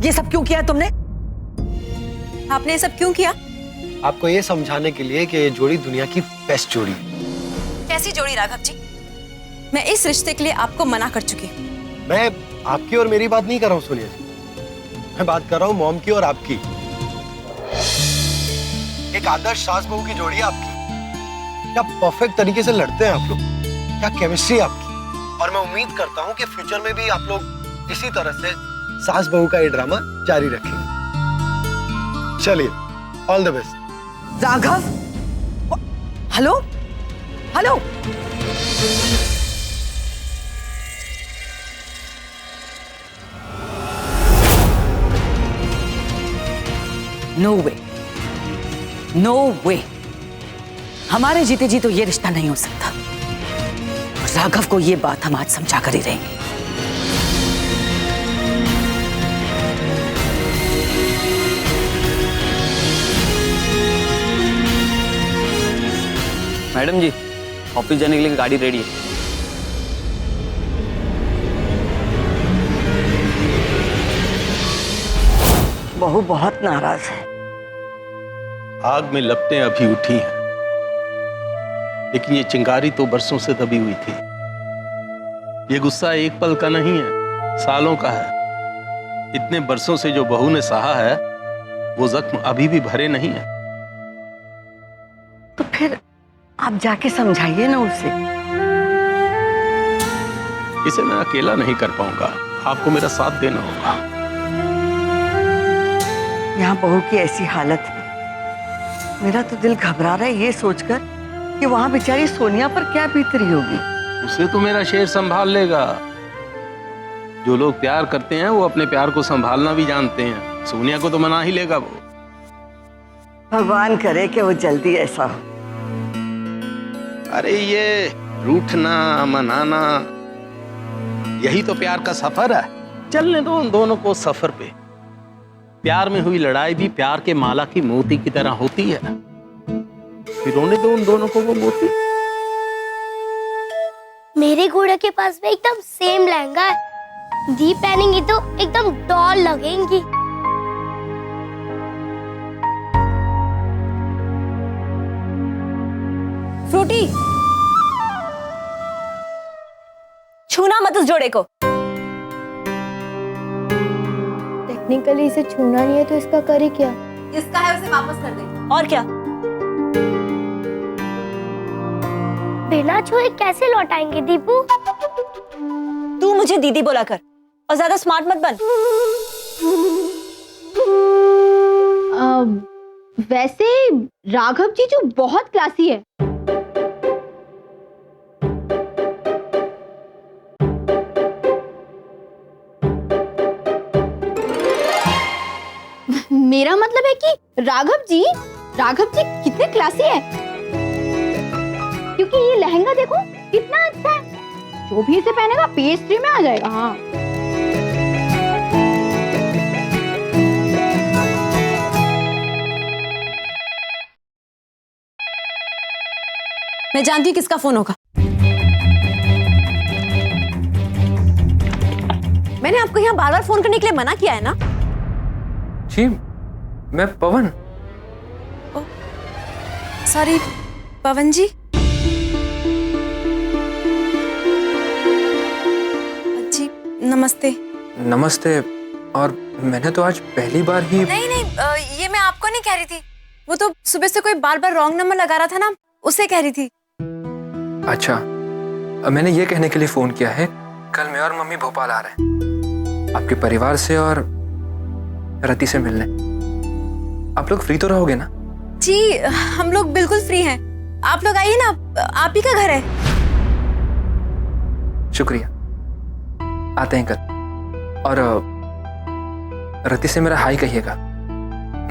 ये सब क्यों किया तुमने? आपने ये सब क्यों किया? आपको ये समझाने के लिए कि ये जोड़ी दुनिया की बेस्ट जोड़ी है। कैसी जोड़ी राघव जी? मैं इस रिश्ते के लिए आपको मना कर चुकी हूँ। मैं आपकी और मेरी बात नहीं कर रहा हूँ सोनिया जी, मैं बात कर रहा हूँ मॉम की और आपकी। एक आदर्श सास बहू की जोड़ी है आपकी। क्या परफेक्ट तरीके से लड़ते हैं आप लोग, क्या केमिस्ट्री है आपकी। और मैं उम्मीद करता हूँ कि फ्यूचर में भी आप लोग इसी तरह से सास बहू का ये ड्रामा जारी रखेंगे। चलिए, all the best. Raghav, hello hello, no way, no way. हमारे जीते जी तो ये रिश्ता नहीं हो सकता। राघव को ये बात हम आज समझा कर ही रहेंगे। मैडम जी, ऑफिस जाने के लिए गाड़ी रेडी है। बहू बहुत नाराज है। आग में लपटें अभी उठी हैं, लेकिन ये चिंगारी तो बरसों से दबी हुई थी। ये गुस्सा एक पल का नहीं है, सालों का है। इतने बरसों से जो बहू ने सहा है, वो जख्म अभी भी भरे नहीं है। तो फिर आप जाके समझाइए ना उसे। इसे मैं अकेला नहीं कर पाऊंगा, आपको मेरा साथ देना होगा। यहाँ बहू की ऐसी हालत है, मेरा तो दिल घबरा रहा है ये सोचकर कि वहां बेचारी सोनिया पर क्या बीत रही होगी। उसे तो मेरा शेर संभाल लेगा। जो लोग प्यार करते हैं वो अपने प्यार को संभालना भी जानते हैं। सोनिया को तो मना ही लेगा वो। भगवान करे कि वो जल्दी ऐसा हो। अरे ये रूठना मनाना, यही तो प्यार का सफर है। चलने दो उन दोनों को सफर पे। प्यार में हुई लड़ाई भी प्यार के माला की मोती की तरह होती है। फिर रोने दो उन दोनों को वो मोती। मेरे घोड़े के पास में एकदम सेम लहंगा है। दी पहनेंगी तो एकदम डॉल लगेंगी। फ्रूटी, छूना मत उस जोड़े को। टेक्निकली इसे छूना नहीं है तो इसका करे क्या? इसका है उसे वापस कर दे। और क्या? बिना छुए कैसे लौटाएंगे दीपू? तू मुझे दीदी बोला कर और ज्यादा स्मार्ट मत बन। वैसे राघव जी जो बहुत क्लासी है। मेरा मतलब है कि राघव जी कितने क्लासी है। क्योंकि ये लहंगा देखो कितना अच्छा है। जो भी इसे पहनेगा पेस्ट्री में आ जाएगा। हाँ, मैं जानती हूँ किसका फोन होगा। मैंने आपको यहाँ बार बार फोन करने के लिए मना किया है ना? जी, मैं पवन। सॉरी पवन जी। जी नमस्ते। नमस्ते। और मैंने तो आज पहली बार ही। नहीं ये मैं आपको नहीं कह रही थी। वो तो सुबह से कोई बार बार रॉन्ग नंबर लगा रहा था ना, उसे कह रही थी। अच्छा, मैंने ये कहने के लिए फोन किया है, कल मैं और मम्मी भोपाल आ रहे हैं आपके परिवार से और रति से मिलने। आप लोग फ्री तो रहोगे ना? जी हम लोग बिल्कुल फ्री हैं। आप लोग आइए ना, आप ही का घर है। शुक्रिया, आते हैं कल। और रति से मेरा हाय कहिएगा।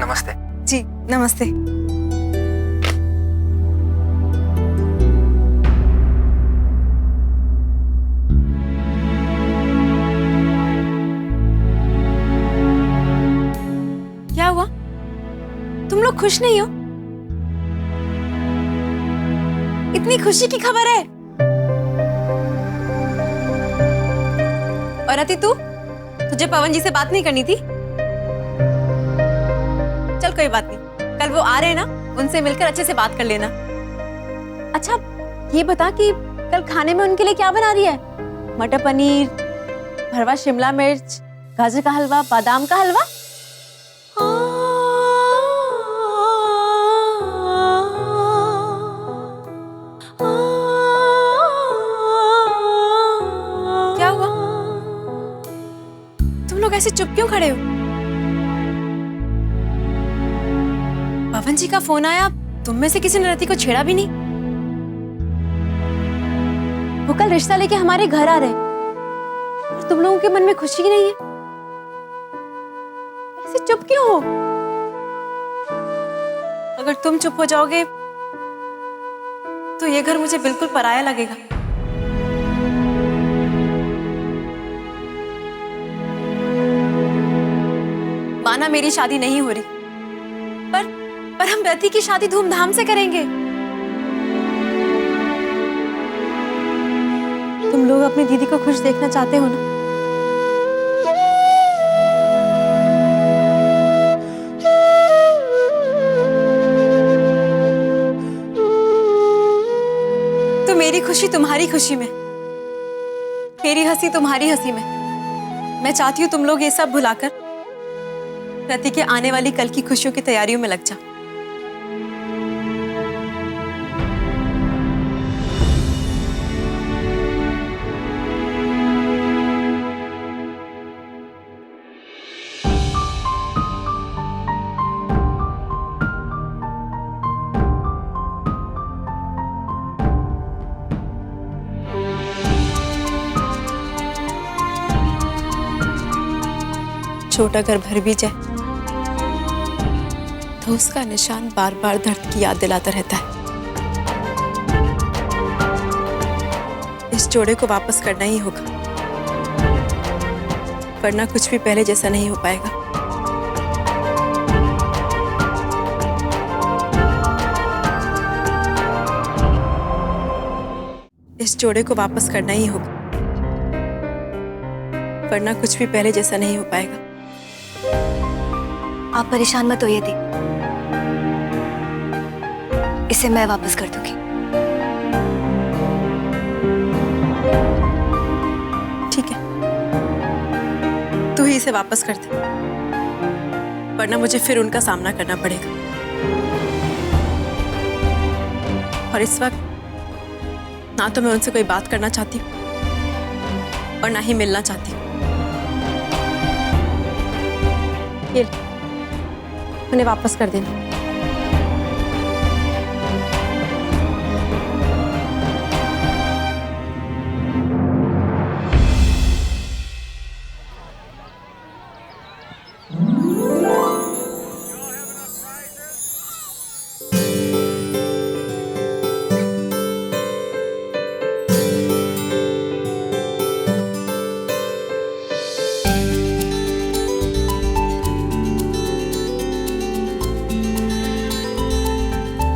नमस्ते। जी नमस्ते। क्या हुआ? तुम लोग खुश नहीं हो? इतनी खुशी की खबर है? और अति तुझे पवन जी से बात नहीं करनी थी? चल कोई बात नहीं, कल वो आ रहे हैं ना, उनसे मिलकर अच्छे से बात कर लेना। अच्छा ये बता कि कल खाने में उनके लिए क्या बना रही है? मटर पनीर, भरवा शिमला मिर्च, गाजर का हलवा, बादाम का हलवा? क्या हुआ? तुम लोग ऐसे चुप क्यों खड़े हो? पवन जी का फोन आया, तुम में से किसी ने रति को छेड़ा भी नहीं। वो कल रिश्ता लेके हमारे घर आ रहे हैं और तुम लोगों के मन में खुशी नहीं है। ऐसे चुप क्यों हो? अगर तुम चुप हो जाओगे तो ये घर मुझे बिल्कुल पराया लगेगा। माना मेरी शादी नहीं हो रही, पर हम रति की शादी धूमधाम से करेंगे। तुम लोग अपनी दीदी को खुश देखना चाहते हो ना? तो मेरी खुशी तुम्हारी खुशी में, मेरी हंसी तुम्हारी हंसी में। मैं चाहती हूँ तुम लोग ये सब भुलाकर रति के आने वाली कल की खुशियों की तैयारियों में लग जाओ। छोटा घर भर भी जाए तो उसका निशान बार बार दर्द की याद दिलाता रहता है। इस जोड़े को वापस करना ही होगा, वरना कुछ भी पहले जैसा नहीं हो पाएगा। इस जोड़े को वापस करना ही होगा, वरना कुछ भी पहले जैसा नहीं हो पाएगा। आप परेशान मत होइए दी, इसे मैं वापस कर दूंगी। ठीक है, तू ही इसे वापस कर दे, वरना मुझे फिर उनका सामना करना पड़ेगा। और इस वक्त ना तो मैं उनसे कोई बात करना चाहती हूँ और ना ही मिलना चाहती हूँ। ये ले, उन्हें वापस कर देना।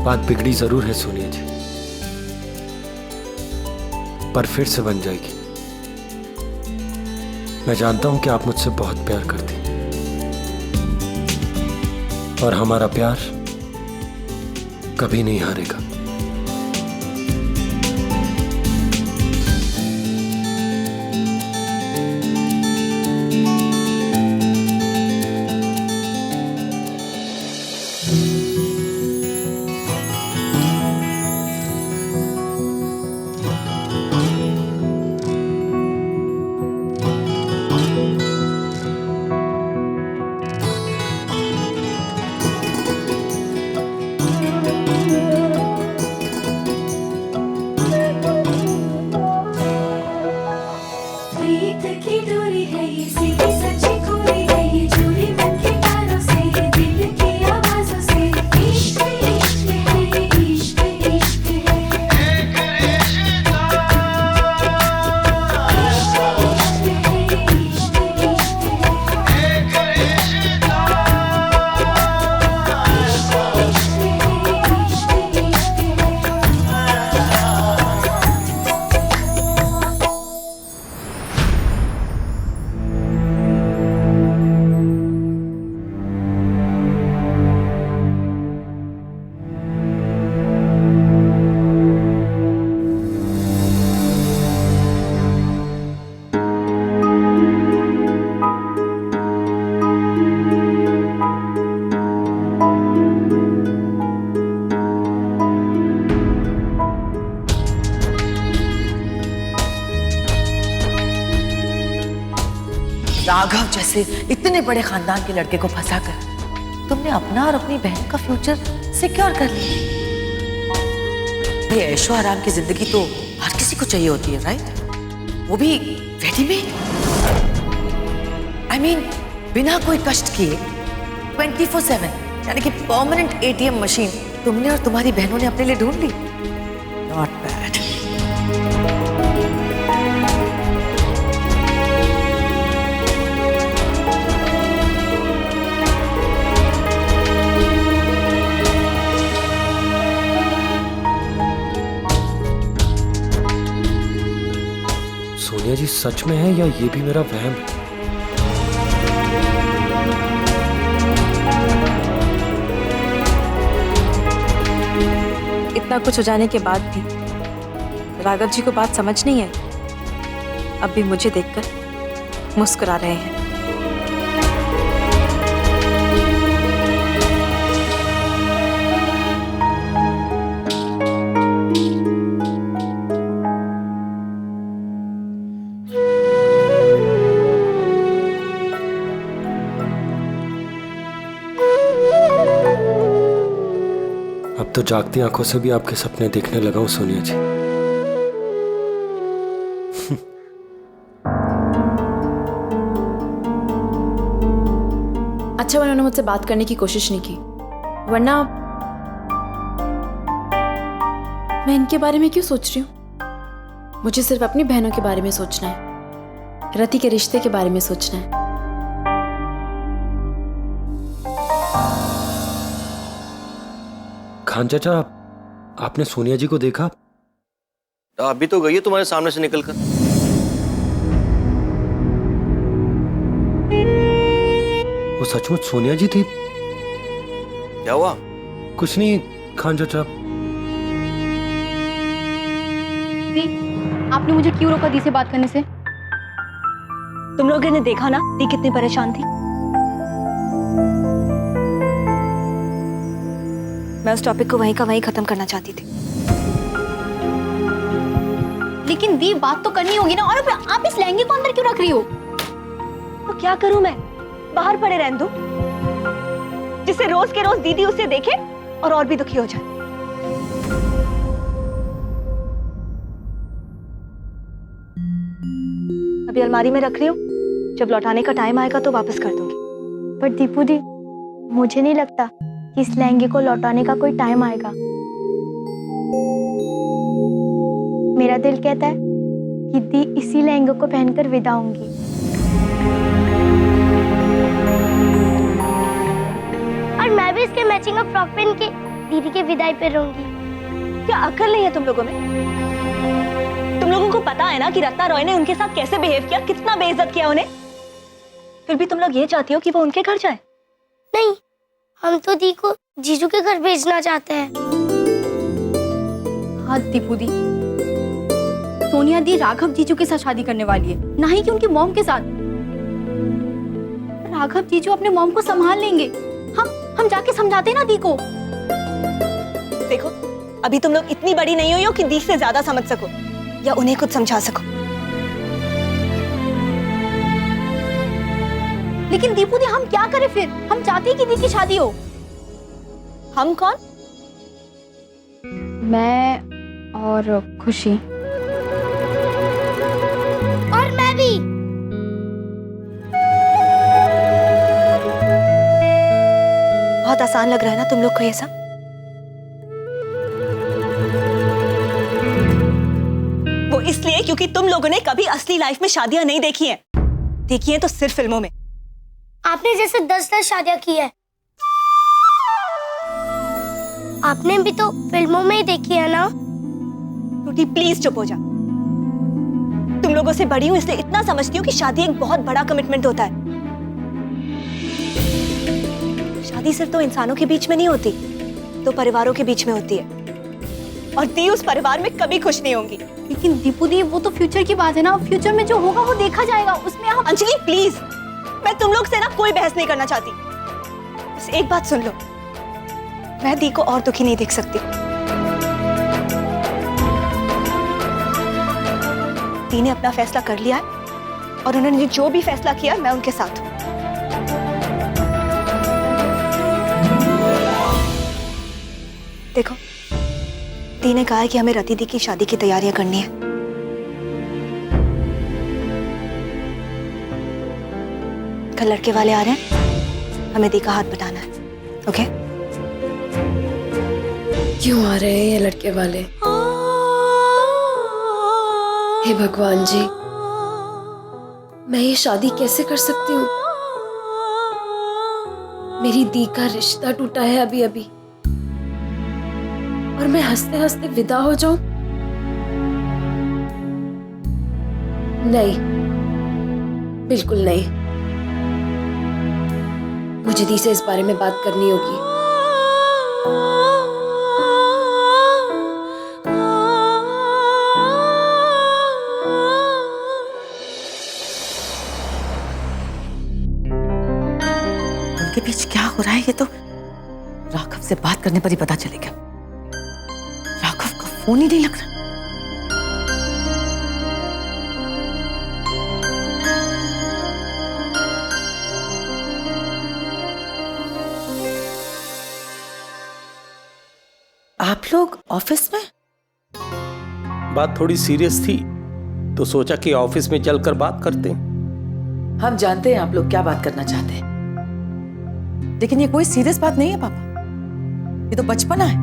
बात बिगड़ी जरूर है सोनिया जी, पर फिर से बन जाएगी। मैं जानता हूं कि आप मुझसे बहुत प्यार करती हैं और हमारा प्यार कभी नहीं हारेगा। राघव जैसे इतने बड़े खानदान के लड़के को फंसाकर तुमने अपना और अपनी बहन का फ्यूचर सिक्योर कर लिया। ये ऐशो आराम की जिंदगी तो हर किसी को चाहिए होती है, राइट? वो भी रेडीमेड। I mean, बिना कोई कष्ट किए 24/7 यानी कि परमानेंट ATM मशीन तुमने और तुम्हारी बहनों ने अपने लिए ढूंढ ली। Not bad. सोनिया जी सच में है या ये भी मेरा वहम है? इतना कुछ हो जाने के बाद भी राघव जी को बात समझ नहीं आई। अब भी मुझे देखकर मुस्कुरा रहे हैं। अब तो जागती आंखों से भी आपके सपने देखने लगा हूं सोनिया जी। अच्छा उन्होंने मुझसे बात करने की कोशिश नहीं की, वरना मैं इनके बारे में क्यों सोच रही हूँ? मुझे सिर्फ अपनी बहनों के बारे में सोचना है, रति के रिश्ते के बारे में सोचना है। खान चाचा, आपने सोनिया जी को देखा? अभी तो गई है तुम्हारे सामने से निकलकर। वो सचमुच सोनिया जी थी? क्या हुआ? कुछ नहीं खान चाचा। दी, आपने मुझे क्यों रोका दी से बात करने से? तुम लोगों ने देखा ना दी कितनी परेशान थी। मैं उस टॉपिक को वहीं का वहीं खत्म करना चाहती थी। लेकिन दी बात तो करनी होगी ना, और आप इस लहंगे को अंदर क्यों रख रही हो? तो क्या करूं मैं? बाहर पड़े रहने दो, जिससे रोज के रोज दीदी उसे देखे और भी दुखी हो जाए। अभी अलमारी में रख रही हूँ, जब लौटाने का टाइम आएगा तो वापस कर दूंगी। पर दीपू दी, मुझे नहीं लगता कि इस लहंगे को लौटाने का कोई टाइम आएगा। मेरा दिल कहता है कि दी इसी लहंगे को पहनकर विदा होंगी। और मैं भी इसके मैचिंग का फ्रॉक पहन के दीदी के विदाई पे रहूंगी। क्या अकल नहीं है तुम लोगों में? तुम लोगों को पता है ना कि रत्ना रॉय ने उनके साथ कैसे बिहेव किया, कितना बेइज्जत किया उन्हें। फिर भी तुम लोग ये चाहती हो कि वो उनके घर जाए? नहीं, हम तो दी को जीजू के घर भेजना चाहते हैं। हाँ दीपू दी, सोनिया दी राघव जीजू के साथ शादी करने वाली है, ना ही कि उनकी मॉम के साथ। राघव जीजू अपने मॉम को संभाल लेंगे। हम जाके समझाते हैं ना दी को। देखो, अभी तुम लोग इतनी बड़ी नहीं हुई हो कि दी से ज्यादा समझ सको या उन्हें कुछ समझा सको। लेकिन दीपू दी हम क्या करें फिर? हम चाहते हैं कि दी की शादी हो। हम कौन? मैं और खुशी। और मैं भी। बहुत आसान लग रहा है ना तुम लोग को ये सब? वो इसलिए क्योंकि तुम लोगों ने कभी असली लाइफ में शादियां नहीं देखी हैं। देखी हैं तो सिर्फ फिल्मों में। आपने जैसे 10-10 शादियां की है। आपने भी तो फिल्मों में ही देखी है ना? टूटी प्लीज चुप हो जा। तुम लोगों से बड़ी हूं इसलिए इतना समझती हूँ कि शादी एक बहुत बड़ा कमिटमेंट होता है। शादी सिर्फ तो इंसानों के बीच में नहीं होती, तो परिवारों के बीच में होती है। और दी उस परिवार में कभी खुश नहीं होंगी। लेकिन दीपू दी, वो तो फ्यूचर की बात है ना। फ्यूचर में जो होगा वो देखा जाएगा, उसमें हम। अंजलि प्लीज, मैं तुम लोग से ना कोई बहस नहीं करना चाहती। बस एक बात सुन लो, मैं दी को और दुखी नहीं देख सकती। दी ने अपना फैसला कर लिया है, और उन्होंने जो भी फैसला किया मैं उनके साथ हूँ। देखो, दी ने कहा है कि हमें रति दी की शादी की तैयारियां करनी है। कल लड़के वाले आ रहे हैं, हमें दी का हाथ बटाना है। ओके? क्यों आ रहे हैं ये लड़के वाले? हे भगवान जी, मैं ये शादी कैसे कर सकती हूँ? मेरी दी का रिश्ता टूटा है अभी अभी, और मैं हंसते हंसते विदा हो जाऊं? नहीं, बिल्कुल नहीं। मुझे दी से इस बारे में बात करनी होगी। उनके बीच क्या हो रहा है ये तो राघव से बात करने पर ही पता चलेगा। राघव का फोन ही नहीं लग रहा। आप लोग ऑफिस में? बात थोड़ी सीरियस थी तो सोचा कि ऑफिस में चलकर बात करते हैं। हम जानते हैं आप लोग क्या बात करना चाहते हैं, लेकिन ये कोई सीरियस बात नहीं है पापा। ये तो बचपना है,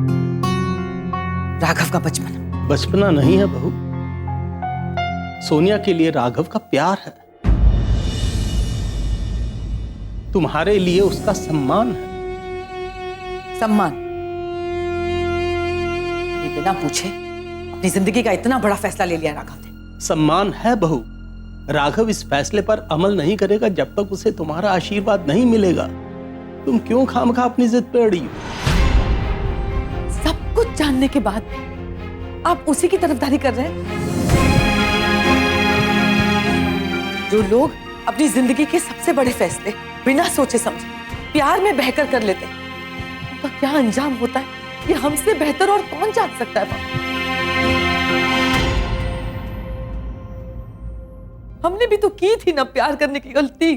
राघव का बचपना। बचपना नहीं है बहू, सोनिया के लिए राघव का प्यार है, तुम्हारे लिए उसका सम्मान है। सम्मान? ये बिना पूछे अपनी जिंदगी का इतना बड़ा फैसला ले लिया राघव ने। सम्मान है बहू, राघव इस फैसले पर अमल नहीं करेगा जब तक उसे तुम्हारा आशीर्वाद नहीं मिलेगा। तुम क्यों खामखा अपनी जिद पे अड़ी हो? सब कुछ जानने के बाद आप उसी की तरफदारी कर रहे हैं। जो लोग अपनी जिंदगी के सबसे बड़े फैसले बिना सोचे समझे प्यार में बहकर कर लेते हैं, उनका क्या अंजाम होता है ये हमसे बेहतर और कौन जान सकता है पापा? हमने भी तो की थी ना प्यार करने की गलती,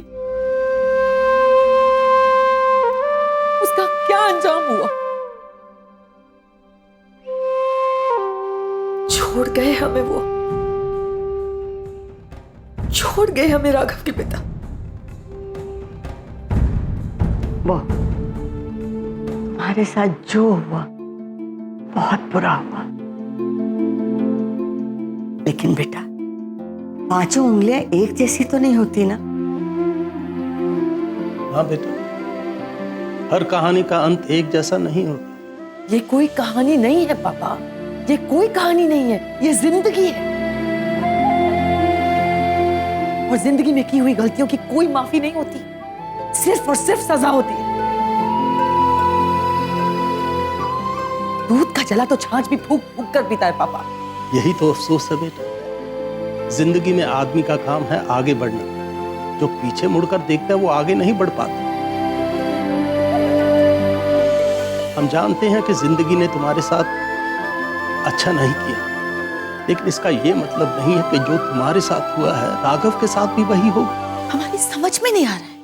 उसका क्या अंजाम हुआ? छोड़ गए हमें वो, छोड़ गए हमें राघव के पिता। वो तुम्हारे साथ जो हुआ बहुत बुरा हुआ, लेकिन बेटा पांचों उंगलियां एक जैसी तो नहीं होती ना। हाँ बेटा, हर कहानी का अंत एक जैसा नहीं होता। ये कोई कहानी नहीं है पापा, ये कोई कहानी नहीं है, ये जिंदगी है। और जिंदगी में की हुई गलतियों की कोई माफी नहीं होती, सिर्फ और सिर्फ सजा होती है। दूध का जला तो छाछ भी फूंक फूंक कर पीता है पापा। यही तो अफसोस है बेटा, जिंदगी में आदमी का काम है आगे बढ़ना, जो पीछे मुड़कर देखता है वो आगे नहीं बढ़ पाता। हम जानते हैं कि जिंदगी ने तुम्हारे साथ अच्छा नहीं किया, लेकिन इसका ये मतलब नहीं है कि जो तुम्हारे साथ हुआ है राघव के साथ भी वही होगा। हमारी समझ में नहीं आ रहा है,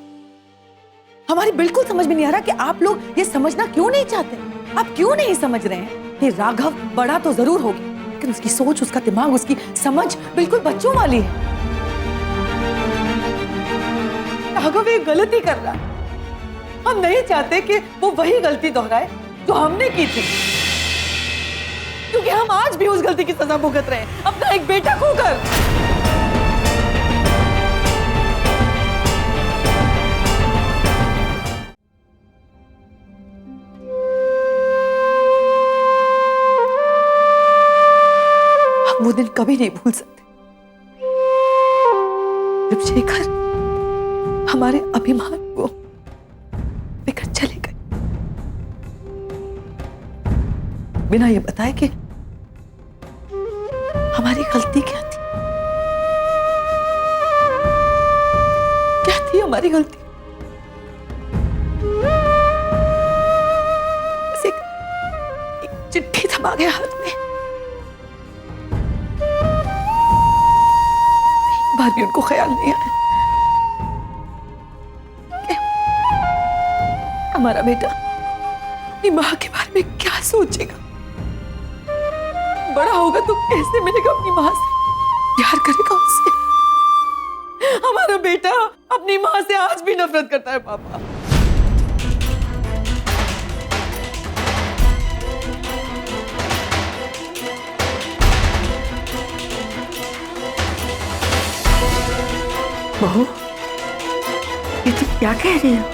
हमारी बिल्कुल समझ में नहीं आ रहा कि आप लोग ये समझना क्यों नहीं चाहते। आप क्यों नहीं समझ रहे हैं कि राघव बड़ा तो जरूर होगा, लेकिन उसकी सोच, उसका दिमाग, उसकी समझ बिल्कुल बच्चों वाली है। राघव एक गलती कर रहा है, हम नहीं चाहते कि वो वही गलती दोहराए जो हमने की थी, क्योंकि हम आज भी उस गलती की सजा भुगत रहे हैं, अपना एक बेटा खोकर। हम वो दिन कभी नहीं भूल सकते जब शेखर हमारे अभिमान को लेकर चले गए, बिना ये बताए कि हमारी गलती क्या थी। क्या थी हमारी गलती? बस एक चिट्ठी थमा गया हाथ में, बार भी उनको ख्याल नहीं आया कि हमारा बेटा अपनी माँ के बारे में क्या सोचेगा, बड़ा होगा तो कैसे मिलेगा अपनी माँ से, प्यार करेगा उससे। हमारा बेटा अपनी माँ से आज भी नफरत करता है पापा। बहू, ये तुम क्या कह रही हो?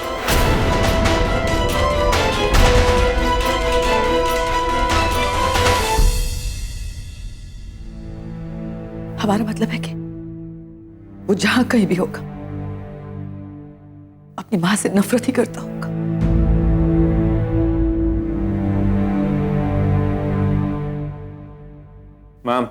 हमारा मतलब है कि वो जहां कहीं भी होगा अपनी मां से नफरत ही करता होगा। मैम